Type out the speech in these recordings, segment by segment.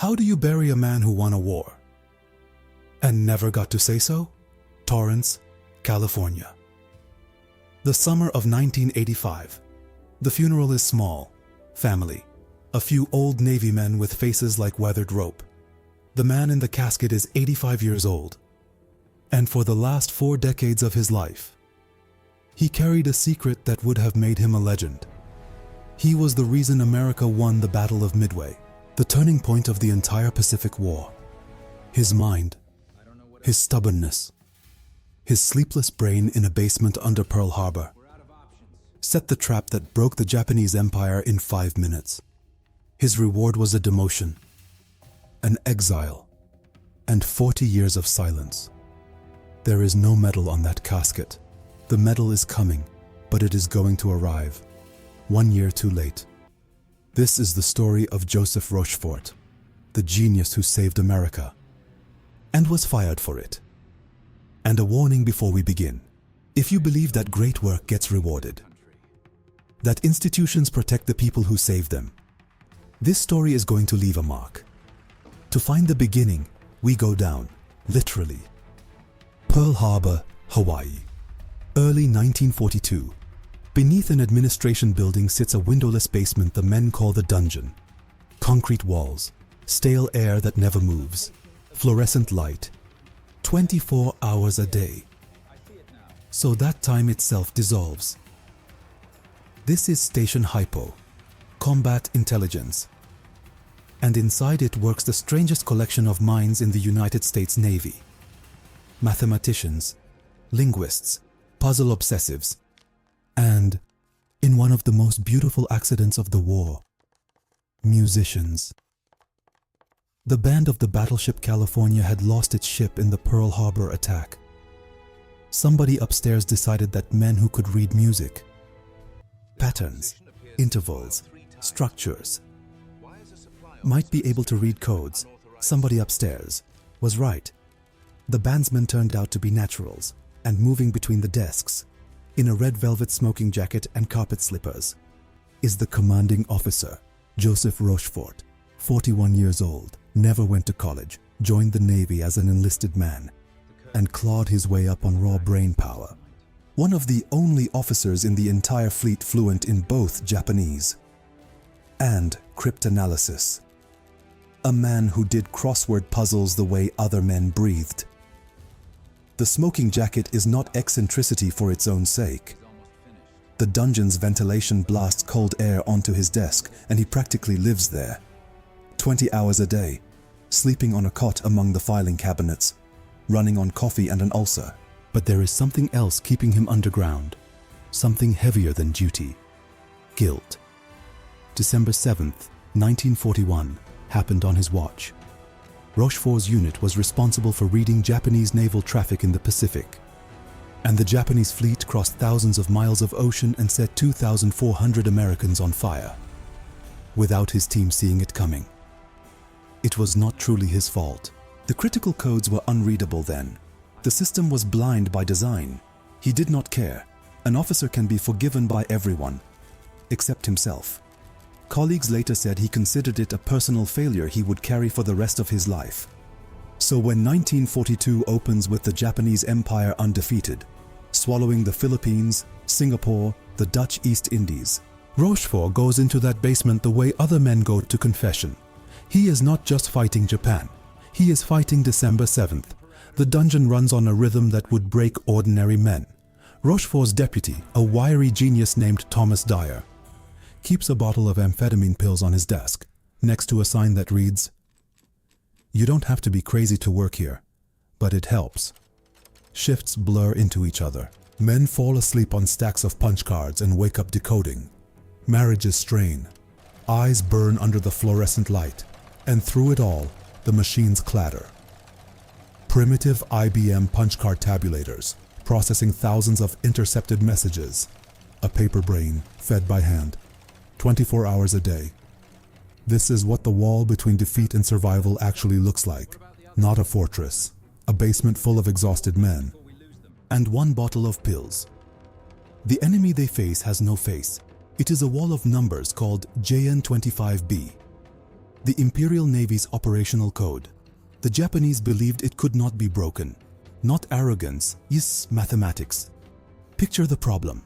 How do you bury a man who won a war and never got to say so? Torrance, California. The summer of 1985. The funeral is small, family, a few old Navy men with faces like weathered rope. The man in the casket is 85 years old, and for the last 4 decades of his life, he carried a secret that would have made him a legend. He was the reason America won the Battle of Midway, the turning point of the entire Pacific War. His mind, his stubbornness, his sleepless brain in a basement under Pearl Harbor set the trap that broke the Japanese Empire in 5 minutes. His reward was a demotion, an exile, and 40 years of silence. There is no medal on that casket. The medal is coming, but it is going to arrive 1 year too late. This is the story of Joseph Rochefort, the genius who saved America and was fired for it. And a warning before we begin: if you believe that great work gets rewarded, that institutions protect the people who save them, this story is going to leave a mark. To find the beginning, we go down, literally. Pearl Harbor, Hawaii. Early 1942. Beneath an administration building sits a windowless basement the men call the dungeon. Concrete walls, stale air that never moves, fluorescent light, 24 hours a day. So that time itself dissolves. This is Station Hypo, Combat Intelligence. And inside it works the strangest collection of minds in the United States Navy. Mathematicians, linguists, puzzle obsessives, and, in one of the most beautiful accidents of the war, musicians. The band of the battleship California had lost its ship in the Pearl Harbor attack. Somebody upstairs decided that men who could read music, patterns, intervals, structures, might be able to read codes. Somebody upstairs was right. The bandsmen turned out to be naturals, and moving between the desks, in a red velvet smoking jacket and carpet slippers, is the commanding officer, Joseph Rochefort, 41 years old, never went to college, joined the Navy as an enlisted man, and clawed his way up on raw brain power. One of the only officers in the entire fleet fluent in both Japanese and cryptanalysis. A man who did crossword puzzles the way other men breathed. The smoking jacket is not eccentricity for its own sake. The dungeon's ventilation blasts cold air onto his desk, and he practically lives there. 20 hours a day, sleeping on a cot among the filing cabinets, running on coffee and an ulcer. But there is something else keeping him underground, something heavier than duty: guilt. December 7th, 1941, happened on his watch. Rochefort's unit was responsible for reading Japanese naval traffic in the Pacific, and the Japanese fleet crossed thousands of miles of ocean and set 2,400 Americans on fire, without his team seeing it coming. It was not truly his fault. The critical codes were unreadable then. The system was blind by design. He did not care. An officer can be forgiven by everyone, except himself. Colleagues later said he considered it a personal failure he would carry for the rest of his life. So when 1942 opens with the Japanese Empire undefeated, swallowing the Philippines, Singapore, the Dutch East Indies, Rochefort goes into that basement the way other men go to confession. He is not just fighting Japan. He is fighting December 7th. The dungeon runs on a rhythm that would break ordinary men. Rochefort's deputy, a wiry genius named Thomas Dyer, keeps a bottle of amphetamine pills on his desk, next to a sign that reads, "You don't have to be crazy to work here, but it helps." Shifts blur into each other. Men fall asleep on stacks of punch cards and wake up decoding. Marriages strain. Eyes burn under the fluorescent light, and through it all, the machines clatter. Primitive IBM punch card tabulators, processing thousands of intercepted messages. A paper brain, fed by hand. 24 hours a day. This is what the wall between defeat and survival actually looks like. Not a fortress. A basement full of exhausted men. And one bottle of pills. The enemy they face has no face. It is a wall of numbers called JN25B. the Imperial Navy's operational code. The Japanese believed it could not be broken. Not arrogance, is mathematics. Picture the problem.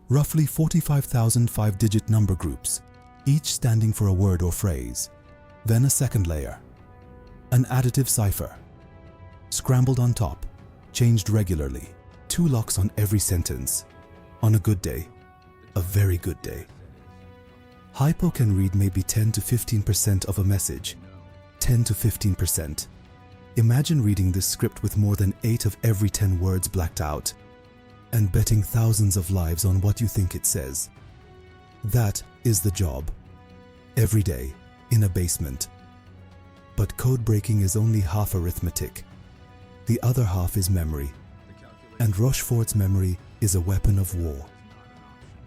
Roughly 45,000 five-digit number groups, each standing for a word or phrase. Then a second layer. An additive cipher. Scrambled on top, changed regularly. 2 locks on every sentence. On a good day. A very good day. Hypo can read maybe 10 to 15% of a message. 10 to 15%. Imagine reading this script with more than 8 of every 10 words blacked out and betting thousands of lives on what you think it says. That is the job. Every day, in a basement. But code breaking is only half arithmetic. The other half is memory. And Rochefort's memory is a weapon of war.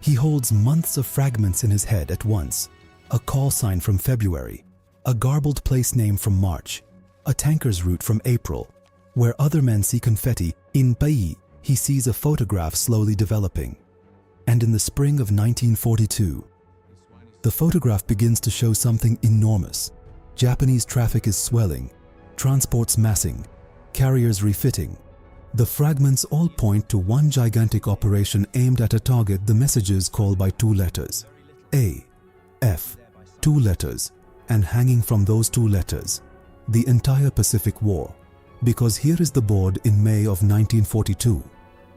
He holds months of fragments in his head at once. A call sign from February, a garbled place name from March, a tanker's route from April. Where other men see confetti, in Pai, he sees a photograph slowly developing. And in the spring of 1942, the photograph begins to show something enormous. Japanese traffic is swelling, transports massing, carriers refitting. The fragments all point to one gigantic operation aimed at a target the messages call by 2 letters. A, F, 2 letters, and hanging from those 2 letters, the entire Pacific War. Because here is the board in May of 1942.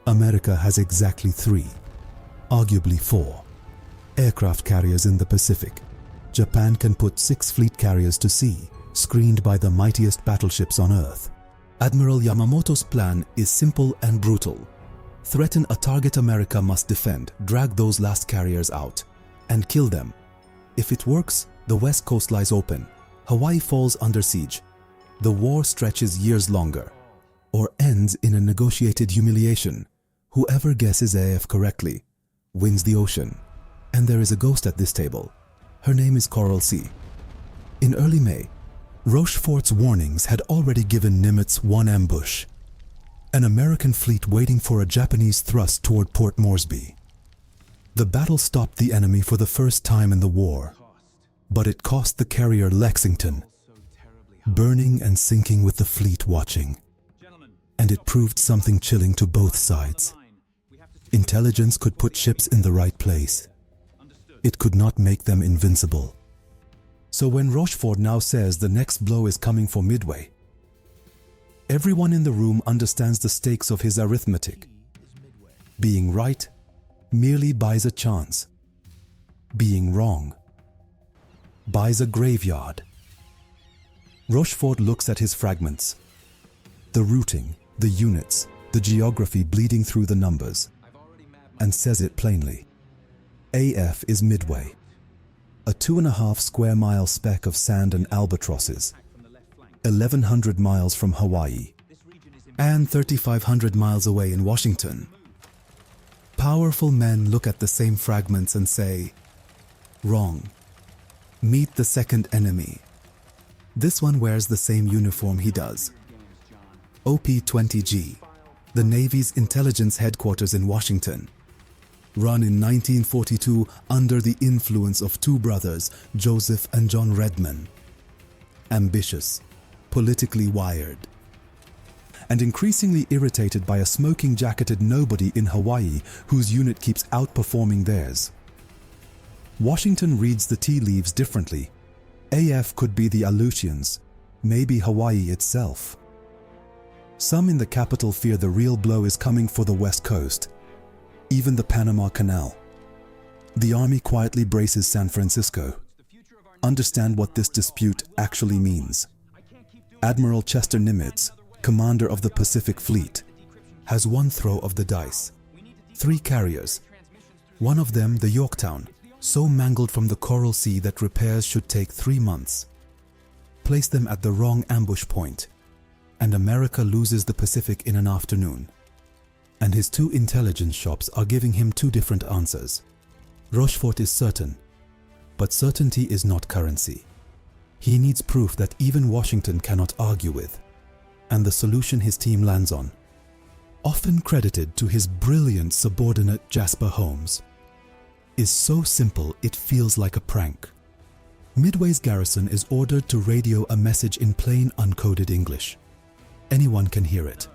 America has exactly 3, arguably 4, aircraft carriers in the Pacific. Japan can put 6 fleet carriers to sea, screened by the mightiest battleships on Earth. Admiral Yamamoto's plan is simple and brutal. Threaten a target America must defend, drag those last carriers out, and kill them. If it works, the west coast lies open. Hawaii falls under siege. The war stretches years longer, or ends in a negotiated humiliation. Whoever guesses AF correctly wins the ocean. And there is a ghost at this table. Her name is Coral Sea. In early May, Rochefort's warnings had already given Nimitz one ambush. An American fleet waiting for a Japanese thrust toward Port Moresby. The battle stopped the enemy for the first time in the war, but it cost the carrier Lexington, burning and sinking with the fleet watching. And it proved something chilling to both sides. Intelligence could put ships in the right place. It could not make them invincible. So when Rochefort now says the next blow is coming for Midway, everyone in the room understands the stakes of his arithmetic. Being right merely buys a chance. Being wrong buys a graveyard. Rochefort looks at his fragments. The routing, the units, the geography bleeding through the numbers, and says it plainly. AF is Midway. A 2.5 square mile speck of sand and albatrosses, 1,100 miles from Hawaii, and 3,500 miles away in Washington. Powerful men look at the same fragments and say, wrong. Meet the second enemy. This one wears the same uniform he does. OP-20G, the Navy's intelligence headquarters in Washington. Run in 1942 under the influence of 2 brothers, Joseph and John Redman. Ambitious, politically wired, and increasingly irritated by a smoking-jacketed nobody in Hawaii whose unit keeps outperforming theirs. Washington reads the tea leaves differently. AF could be the Aleutians, maybe Hawaii itself. Some in the capital fear the real blow is coming for the West Coast, even the Panama Canal. The army quietly braces San Francisco. Understand what this dispute actually means. Admiral Chester Nimitz, commander of the Pacific Fleet, has one throw of the dice. 3 carriers. One of them, the Yorktown, so mangled from the Coral Sea that repairs should take 3 months. Place them at the wrong ambush point, and America loses the Pacific in an afternoon. And his 2 intelligence shops are giving him 2 different answers. Rochefort is certain, but certainty is not currency. He needs proof that even Washington cannot argue with, and the solution his team lands on, often credited to his brilliant subordinate Jasper Holmes, is so simple it feels like a prank. Midway's garrison is ordered to radio a message in plain, uncoded English. Anyone can hear it,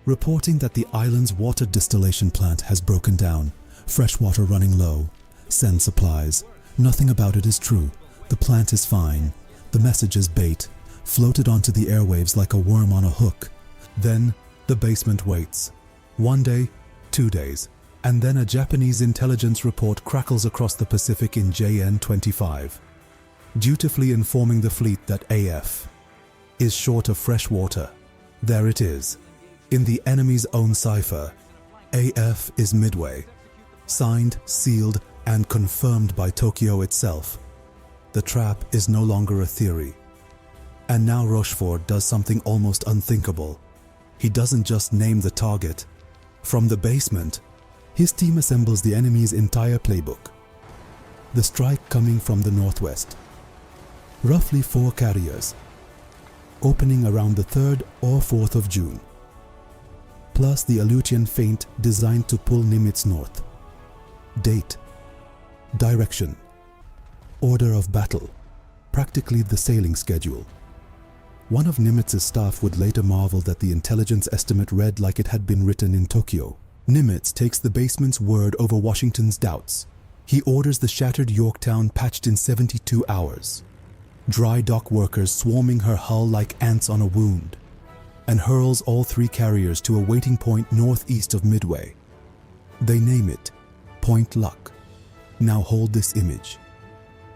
reporting that the island's water distillation plant has broken down, fresh water running low. Send supplies. Nothing about it is true. The plant is fine. The message is bait, floated onto the airwaves like a worm on a hook. Then the basement waits. 1 day, 2 days, and then a Japanese intelligence report crackles across the Pacific in JN-25, dutifully informing the fleet that AF is short of fresh water. There it is, in the enemy's own cipher. AF is Midway, signed, sealed, and confirmed by Tokyo itself. The trap is no longer a theory. And now Rochefort does something almost unthinkable. He doesn't just name the target. From the basement, his team assembles the enemy's entire playbook. The strike coming from the northwest. Roughly 4 carriers, opening around the 3rd or 4th of June. Plus the Aleutian feint designed to pull Nimitz north. Date, direction, order of battle, practically the sailing schedule. One of Nimitz's staff would later marvel that the intelligence estimate read like it had been written in Tokyo. Nimitz takes the basement's word over Washington's doubts. He orders the shattered Yorktown patched in 72 hours. Dry dock workers swarming her hull like ants on a wound, and hurls all 3 carriers to a waiting point northeast of Midway. They name it Point Luck. Now hold this image.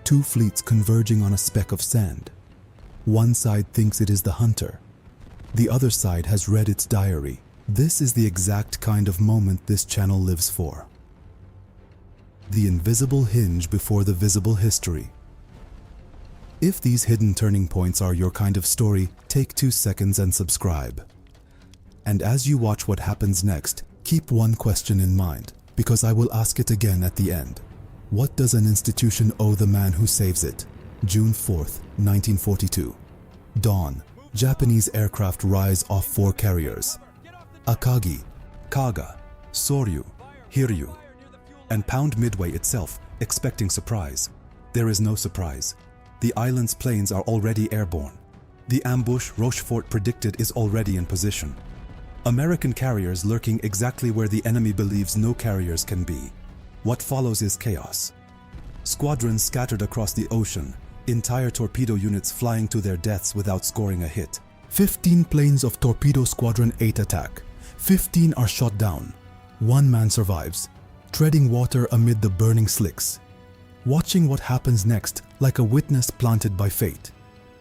2 fleets converging on a speck of sand. One side thinks it is the hunter. The other side has read its diary. This is the exact kind of moment this channel lives for. The invisible hinge before the visible history. If these hidden turning points are your kind of story, take 2 seconds and subscribe. And as you watch what happens next, keep one question in mind, because I will ask it again at the end. What does an institution owe the man who saves it? June 4th, 1942. Dawn. Japanese aircraft rise off 4 carriers. Akagi, Kaga, Soryu, Hiryu, and pound Midway itself, expecting surprise. There is no surprise. The island's planes are already airborne. The ambush Rochefort predicted is already in position. American carriers lurking exactly where the enemy believes no carriers can be. What follows is chaos. Squadrons scattered across the ocean, entire torpedo units flying to their deaths without scoring a hit. 15 planes of Torpedo Squadron 8 attack. 15 are shot down. 1 man survives, treading water amid the burning slicks, watching what happens next like a witness planted by fate.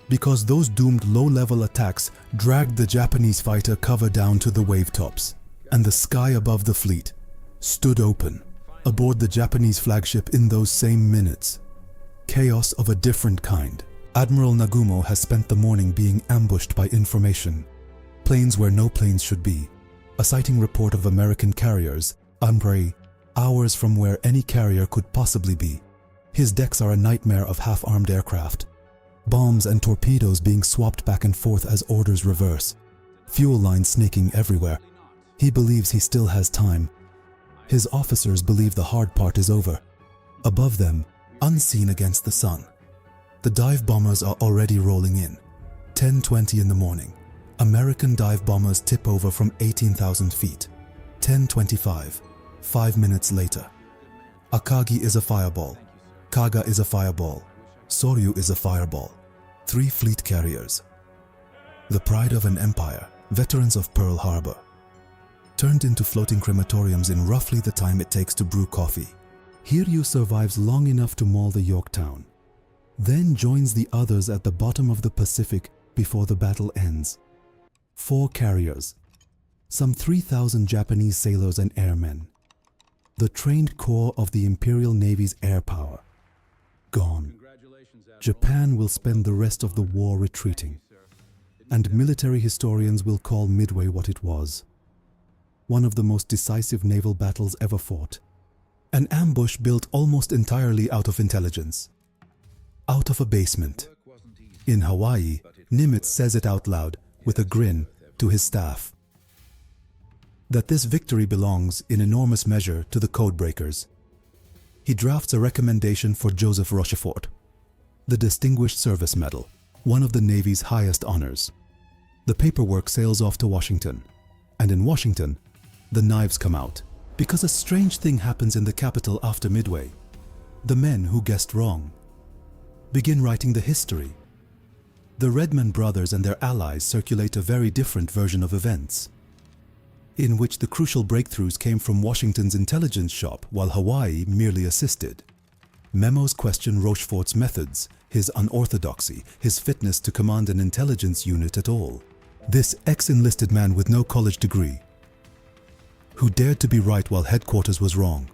Because those doomed low-level attacks dragged the Japanese fighter cover down to the wave tops, and the sky above the fleet stood open aboard the Japanese flagship in those same minutes. Chaos of a different kind. Admiral Nagumo has spent the morning being ambushed by information. Planes where no planes should be. A sighting report of American carriers, unbreakable, hours from where any carrier could possibly be. His decks are a nightmare of half-armed aircraft. Bombs and torpedoes being swapped back and forth as orders reverse. Fuel lines snaking everywhere. He believes he still has time. His officers believe the hard part is over. Above them, unseen against the sun, the dive bombers are already rolling in. 10:20 in the morning. American dive bombers tip over from 18,000 feet. 10:25. 5 minutes later. Akagi is a fireball. Kaga is a fireball. Soryu is a fireball. 3 fleet carriers. The pride of an empire, veterans of Pearl Harbor, turned into floating crematoriums in roughly the time it takes to brew coffee. Hiryu survives long enough to maul the Yorktown, then joins the others at the bottom of the Pacific before the battle ends. 4 carriers, some 3,000 Japanese sailors and airmen, the trained core of the Imperial Navy's air power, gone. Japan will spend the rest of the war retreating, and military historians will call Midway what it was. One of the most decisive naval battles ever fought. An ambush built almost entirely out of intelligence. Out of a basement. In Hawaii, Nimitz says it out loud, with a grin, to his staff. That this victory belongs, in enormous measure, to the codebreakers. He drafts a recommendation for Joseph Rochefort. the Distinguished Service Medal, one of the Navy's highest honors. The paperwork sails off to Washington, and in Washington, the knives come out, because a strange thing happens in the capital after Midway. The men who guessed wrong begin writing the history. The Redman brothers and their allies circulate a very different version of events, in which the crucial breakthroughs came from Washington's intelligence shop while Hawaii merely assisted. Memos question Rochefort's methods, his unorthodoxy, his fitness to command an intelligence unit at all. This ex-enlisted man with no college degree, who dared to be right while headquarters was wrong.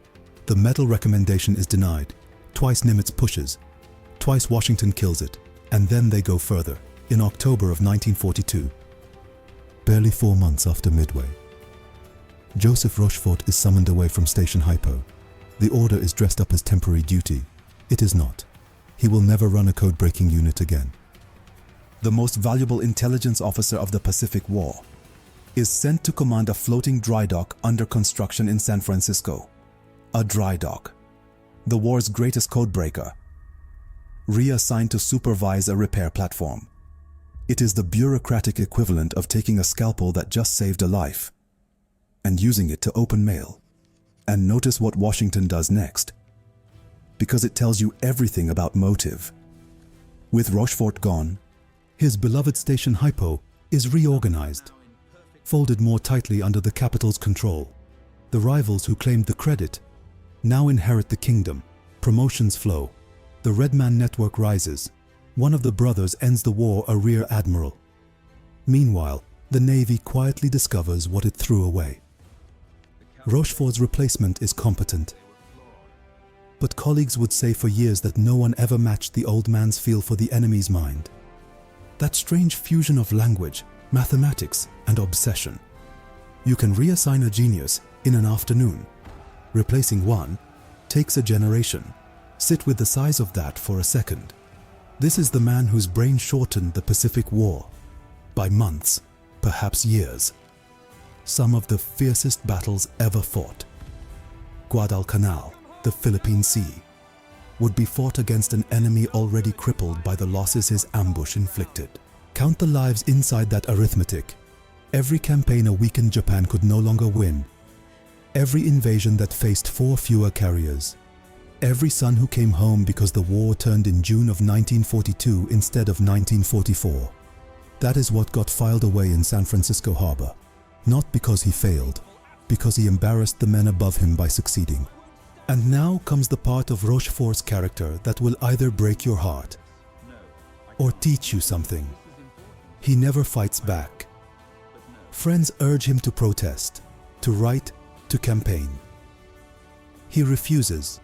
The medal recommendation is denied. Twice Nimitz pushes, twice Washington kills it, and then they go further. In October of 1942, barely 4 months after Midway, Joseph Rochefort is summoned away from Station Hypo. The order is dressed up as temporary duty. It is not. He will never run a code-breaking unit again. The most valuable intelligence officer of the Pacific War is sent to command a floating dry dock under construction in San Francisco. A dry dock, the war's greatest codebreaker, reassigned to supervise a repair platform. It is the bureaucratic equivalent of taking a scalpel that just saved a life and using it to open mail. And notice what Washington does next, because it tells you everything about motive. With Rochefort gone, his beloved Station Hypo is reorganized, folded more tightly under the capital's control. The rivals who claimed the credit now inherit the kingdom. Promotions flow. The Red Man network rises. One of the brothers ends the war a rear admiral. Meanwhile, the Navy quietly discovers what it threw away. Rochefort's replacement is competent, but colleagues would say for years that no one ever matched the old man's feel for the enemy's mind. That strange fusion of language, mathematics, and obsession. You can reassign a genius in an afternoon. Replacing one takes a generation. Sit with the size of that for a second. This is the man whose brain shortened the Pacific War by months, perhaps years. Some of the fiercest battles ever fought. Guadalcanal, the Philippine Sea, would be fought against an enemy already crippled by the losses his ambush inflicted. Count the lives inside that arithmetic. Every campaign a weakened Japan could no longer win. Every invasion that faced 4 fewer carriers. Every son who came home because the war turned in June of 1942 instead of 1944. That is what got filed away in San Francisco Harbor. Not because he failed, because he embarrassed the men above him by succeeding. And now comes the part of Rochefort's character that will either break your heart or teach you something. He never fights back. Friends urge him to protest, to write, to campaign. He refuses.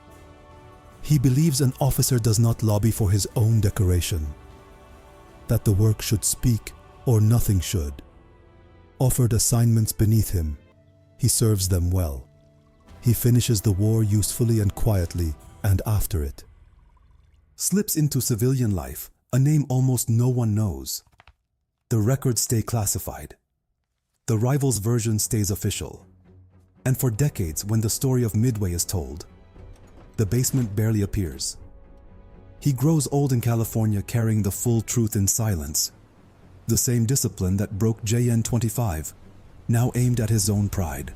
He believes an officer does not lobby for his own decoration, that the work should speak or nothing should. Offered assignments beneath him, he serves them well. He finishes the war usefully and quietly, and after it, slips into civilian life, a name almost no one knows. The records stay classified. The rival's version stays official. And for decades, when the story of Midway is told, the basement barely appears. He grows old in California carrying the full truth in silence. The same discipline that broke JN-25, now aimed at his own pride.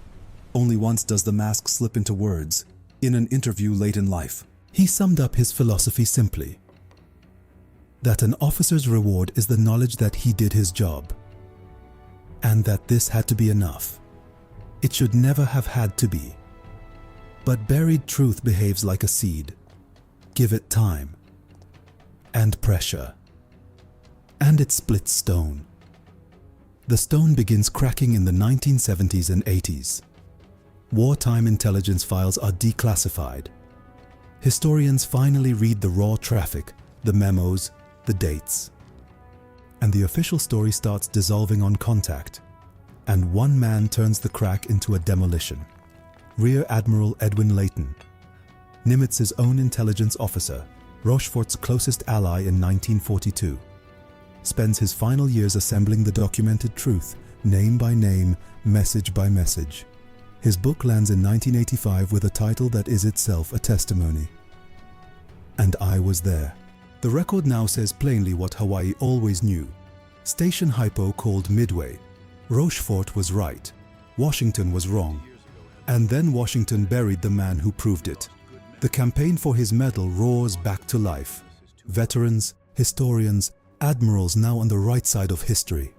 Only once does the mask slip into words, in an interview late in life. He summed up his philosophy simply, that an officer's reward is the knowledge that he did his job, and that this had to be enough. It should never have had to be. But buried truth behaves like a seed. Give it time and pressure, and it splits stone. The stone begins cracking in the 1970s and 80s. Wartime intelligence files are declassified. Historians finally read the raw traffic, the memos, the dates. And the official story starts dissolving on contact, and one man turns the crack into a demolition. Rear Admiral Edwin Layton, Nimitz's own intelligence officer, Rochefort's closest ally in 1942, spends his final years assembling the documented truth, name by name, message by message. His book lands in 1985 with a title that is itself a testimony. And I was there. The record now says plainly what Hawaii always knew. Station hypo called Midway. Rochefort was right. Washington was wrong. And then Washington buried the man who proved it. The campaign for his medal roars back to life. Veterans, historians, admirals now on the right side of history.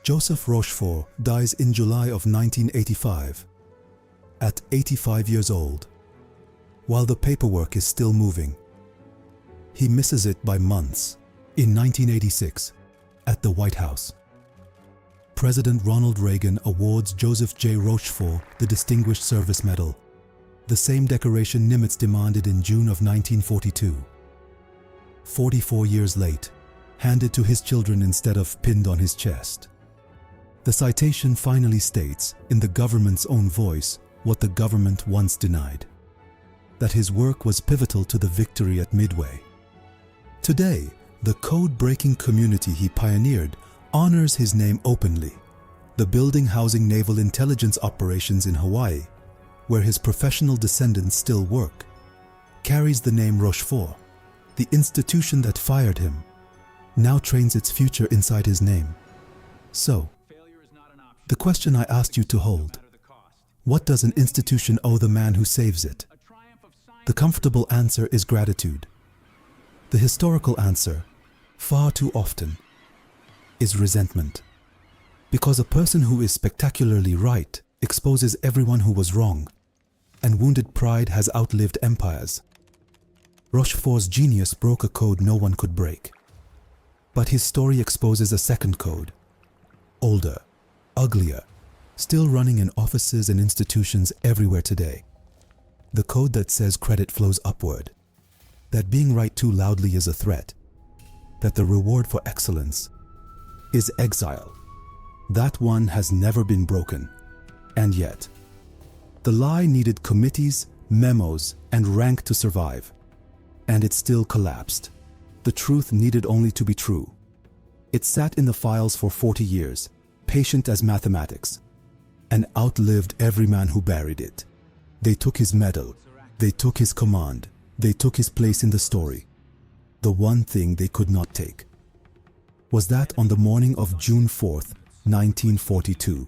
Joseph Rochefort dies in July of 1985, at 85 years old, while the paperwork is still moving. He misses it by months. In 1986, at the White House, President Ronald Reagan awards Joseph J. Rochefort the Distinguished Service Medal, the same decoration Nimitz demanded in June of 1942. 44 years late, handed to his children instead of pinned on his chest. The citation finally states, in the government's own voice, what the government once denied: that his work was pivotal to the victory at Midway. Today, the code-breaking community he pioneered honors his name openly. The building housing naval intelligence operations in Hawaii, where his professional descendants still work, carries the name Rochefort. The institution that fired him now trains its future inside his name. So, the question I asked you to hold: what does an institution owe the man who saves it? The comfortable answer is gratitude. The historical answer, far too often, is resentment. Because a person who is spectacularly right exposes everyone who was wrong, and wounded pride has outlived empires. Rochefort's genius broke a code no one could break. But his story exposes a second code, older, uglier, still running in offices and institutions everywhere today. The code that says credit flows upward, that being right too loudly is a threat, that the reward for excellence is exile. That one has never been broken. And yet, the lie needed committees, memos, and rank to survive. And it still collapsed. The truth needed only to be true. It sat in the files for 40 years, patient as mathematics, and outlived every man who buried it. They took his medal, they took his command, they took his place in the story. The one thing they could not take was that on the morning of June 4th, 1942,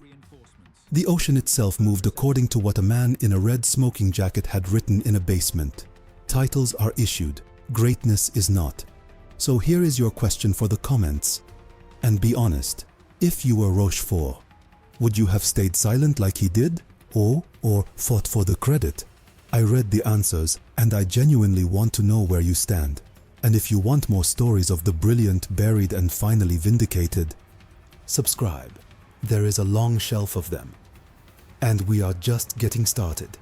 the ocean itself moved according to what a man in a red smoking jacket had written in a basement. Titles are issued, greatness is not. So here is your question for the comments. And be honest, if you were Rochefort, would you have stayed silent like he did? Or fought for the credit? I read the answers, and I genuinely want to know where you stand. And if you want more stories of the brilliant, buried, and finally vindicated, subscribe. There is a long shelf of them. And we are just getting started.